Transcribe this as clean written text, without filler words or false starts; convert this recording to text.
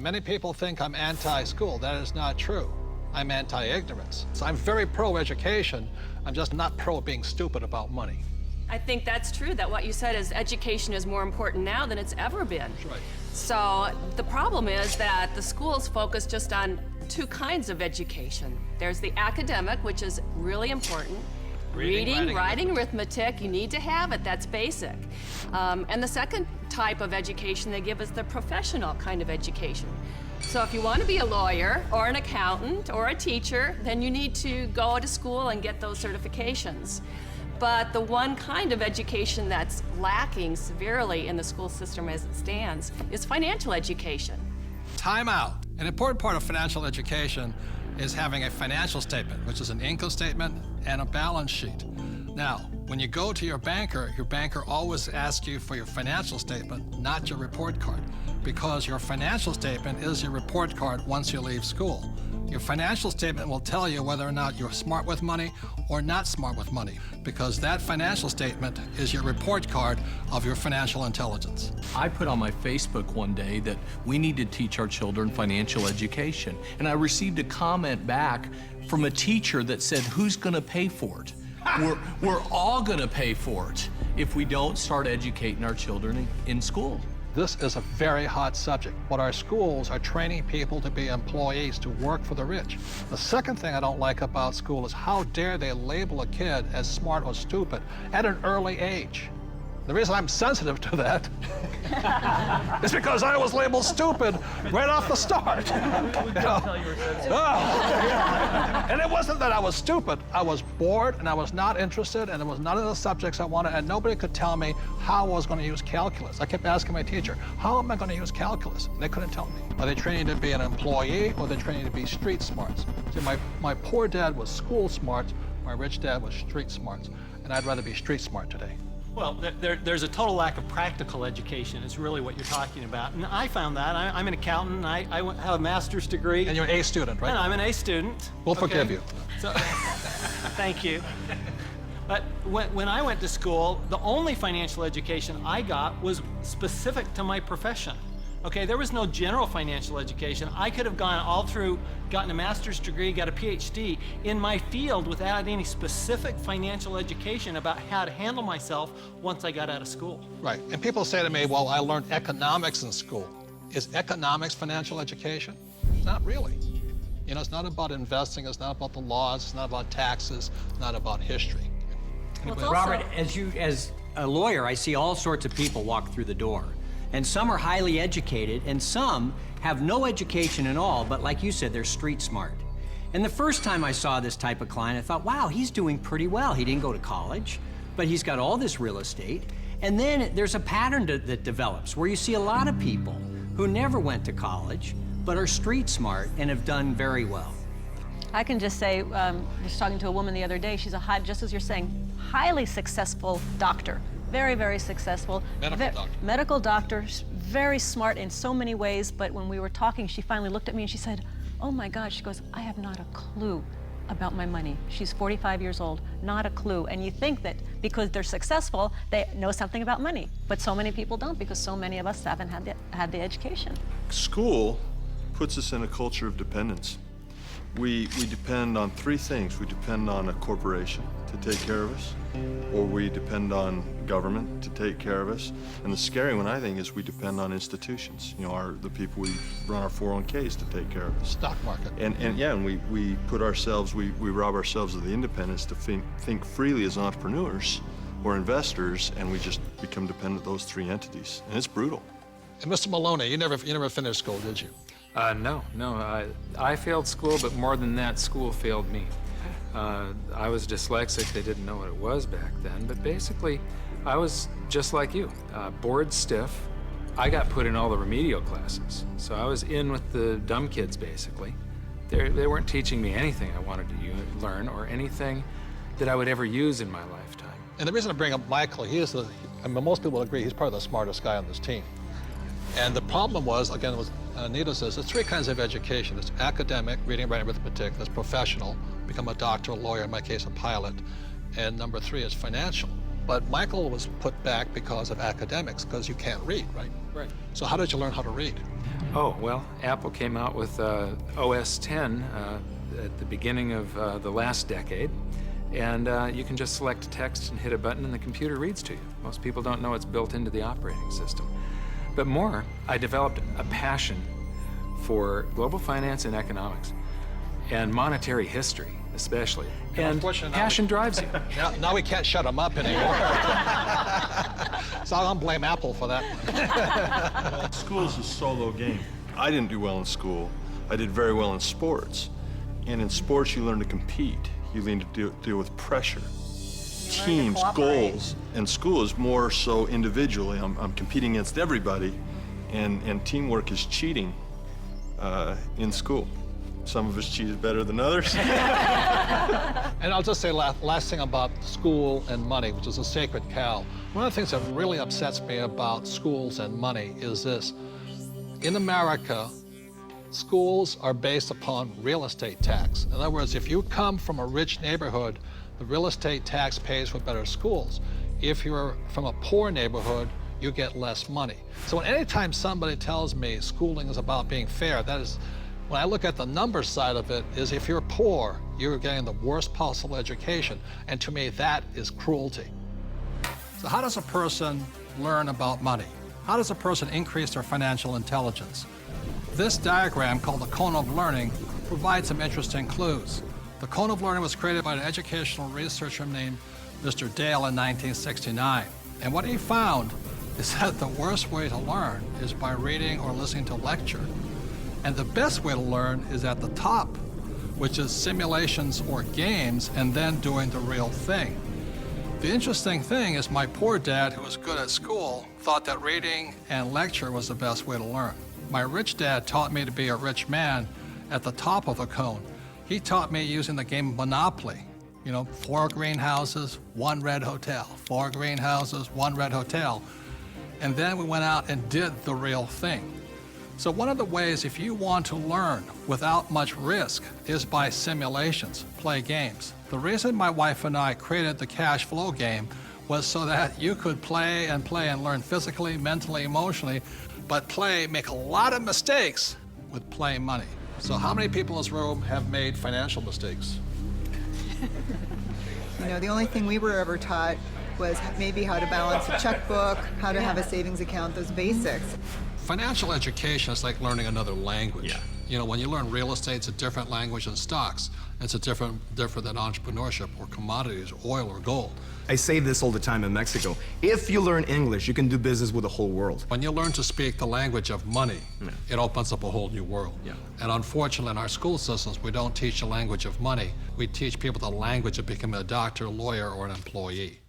Many people think I'm anti-school. That is not true. I'm anti-ignorance. So I'm very pro-education. I'm just not pro being stupid about money. I think that's true, that what you said is education is more important now than it's ever been. That's right. So the problem is that the schools focus just on two kinds of education. There's the academic, which is really important. Reading, writing, arithmetic, you need to have it, that's basic. And the second type of education they give is the professional kind of education. So if you want to be a lawyer or an accountant or a teacher, then you need to go to school and get those certifications. But the one kind of education that's lacking severely in the school system as it stands is financial education. Time out. An important part of financial education is having a financial statement, which is an income statement and a balance sheet. Now, when you go to your banker always asks you for your financial statement, not your report card, because your financial statement is your report card once you leave school. Your financial statement will tell you whether or not you're smart with money or not smart with money, because that financial statement is your report card of your financial intelligence. I put on my Facebook one day that we need to teach our children financial education, and I received a comment back from a teacher that said, who's gonna pay for it? We're all gonna pay for it if we don't start educating our children in school. This is a very hot subject, but our schools are training people to be employees, to work for the rich. The second thing I don't like about school is how dare they label a kid as smart or stupid at an early age. The reason I'm sensitive to that is because I was labeled stupid right off the start. And it wasn't that I was stupid. I was bored and I was not interested, and it was none of the subjects I wanted, and nobody could tell me how I was going to use calculus. I kept asking my teacher, how am I going to use calculus? And they couldn't tell me. Are they training to be an employee, or are they training to be street smarts? See, my poor dad was school smart, my rich dad was street smarts, and I'd rather be street smart today. Well, there's a total lack of practical education is really what you're talking about. And I found that. I'm an accountant. I have a master's degree. And you're an A student, right? And I'm an A student. We'll forgive you. So, thank you. But when I went to school, the only financial education I got was specific to my profession. Okay, there was no general financial education. I could have gone all through, gotten a master's degree, got a PhD in my field without any specific financial education about how to handle myself once I got out of school. Right, and people say to me, well, I learned economics in school. Is economics financial education? Not really. You know, it's not about investing, it's not about the laws, it's not about taxes, it's not about history. Well, it's also... Robert, as a lawyer, I see all sorts of people walk through the door. And some are highly educated, and some have no education at all, but like you said, they're street smart. And the first time I saw this type of client, I thought, wow, he's doing pretty well. He didn't go to college, but he's got all this real estate. And then there's a pattern that develops where you see a lot of people who never went to college, but are street smart and have done very well. I can just say, I was talking to a woman the other day, she's just as you're saying, highly successful doctor. Very, very successful. Medical doctor, very smart in so many ways, but when we were talking, she finally looked at me and she said, oh my God, she goes, I have not a clue about my money. She's 45 years old, not a clue. And you think that because they're successful, they know something about money, but so many people don't, because so many of us haven't had the education. School puts us in a culture of dependence. We depend on three things. We depend on a corporation to take care of us, or we depend on government to take care of us. And the scary one, I think, is we depend on institutions. You know, the people we run our 401ks to take care of us. Stock market. And we put ourselves, we rob ourselves of the independence to think freely as entrepreneurs or investors, and we just become dependent on those three entities. And it's brutal. And Mr. Maloney, you never finished school, did you? No. I failed school, but more than that, school failed me. I was dyslexic. They didn't know what it was back then, but basically, I was just like you, bored stiff. I got put in all the remedial classes, so I was in with the dumb kids, basically. They weren't teaching me anything I wanted to learn or anything that I would ever use in my lifetime. And the reason I bring up Michael, most people agree he's probably the smartest guy on this team. And the problem was, again, was Anita says, there's three kinds of education. There's academic, reading, writing, arithmetic. There's professional, become a doctor, a lawyer, in my case, a pilot. And number three is financial. But Michael was put back because of academics, because you can't read, right? Right. So how did you learn how to read? Oh, well, Apple came out with OS 10 at the beginning of the last decade. And you can just select text and hit a button and the computer reads to you. Most people don't know it's built into the operating system. But more, I developed a passion for global finance and economics, and monetary history especially. And passion drives you. Now we can't shut them up anymore. So I'm gonna blame Apple for that. School is a solo game. I didn't do well in school. I did very well in sports. And in sports, you learn to compete. You learn to deal with pressure, teams, goals. And school is more so individually. I'm competing against everybody, and teamwork is cheating in school. Some of us cheated better than others. And I'll just say last thing about school and money, which is a sacred cow. One of the things that really upsets me about schools and money is this. In America, schools are based upon real estate tax. In other words, if you come from a rich neighborhood, the real estate tax pays for better schools. If you're from a poor neighborhood, you get less money. So anytime somebody tells me schooling is about being fair, that is, when I look at the numbers side of it, is if you're poor, you're getting the worst possible education. And to me, that is cruelty. So how does a person learn about money? How does a person increase their financial intelligence? This diagram, called the cone of learning, provides some interesting clues. The cone of learning was created by an educational researcher named Mr. Dale in 1969. And what he found is that the worst way to learn is by reading or listening to a lecture. And the best way to learn is at the top, which is simulations or games, and then doing the real thing. The interesting thing is my poor dad, who was good at school, thought that reading and lecture was the best way to learn. My rich dad taught me to be a rich man at the top of the cone. He taught me using the game of Monopoly. You know, 4 greenhouses, 1 red hotel. 4 greenhouses, 1 red hotel. And then we went out and did the real thing. So one of the ways, if you want to learn without much risk, is by simulations, play games. The reason my wife and I created the Cashflow Game was so that you could play and learn physically, mentally, emotionally, but make a lot of mistakes with play money. So how many people in this room have made financial mistakes? You know, the only thing we were ever taught was maybe how to balance a checkbook, how to have a savings account, those basics. Financial education is like learning another language. Yeah. You know, when you learn real estate, it's a different language than stocks. It's a different than entrepreneurship or commodities, oil or gold. I say this all the time in Mexico. If you learn English, you can do business with the whole world. When you learn to speak the language of money, it opens up a whole new world. Yeah. And unfortunately, in our school systems, we don't teach the language of money. We teach people the language of becoming a doctor, lawyer, or an employee.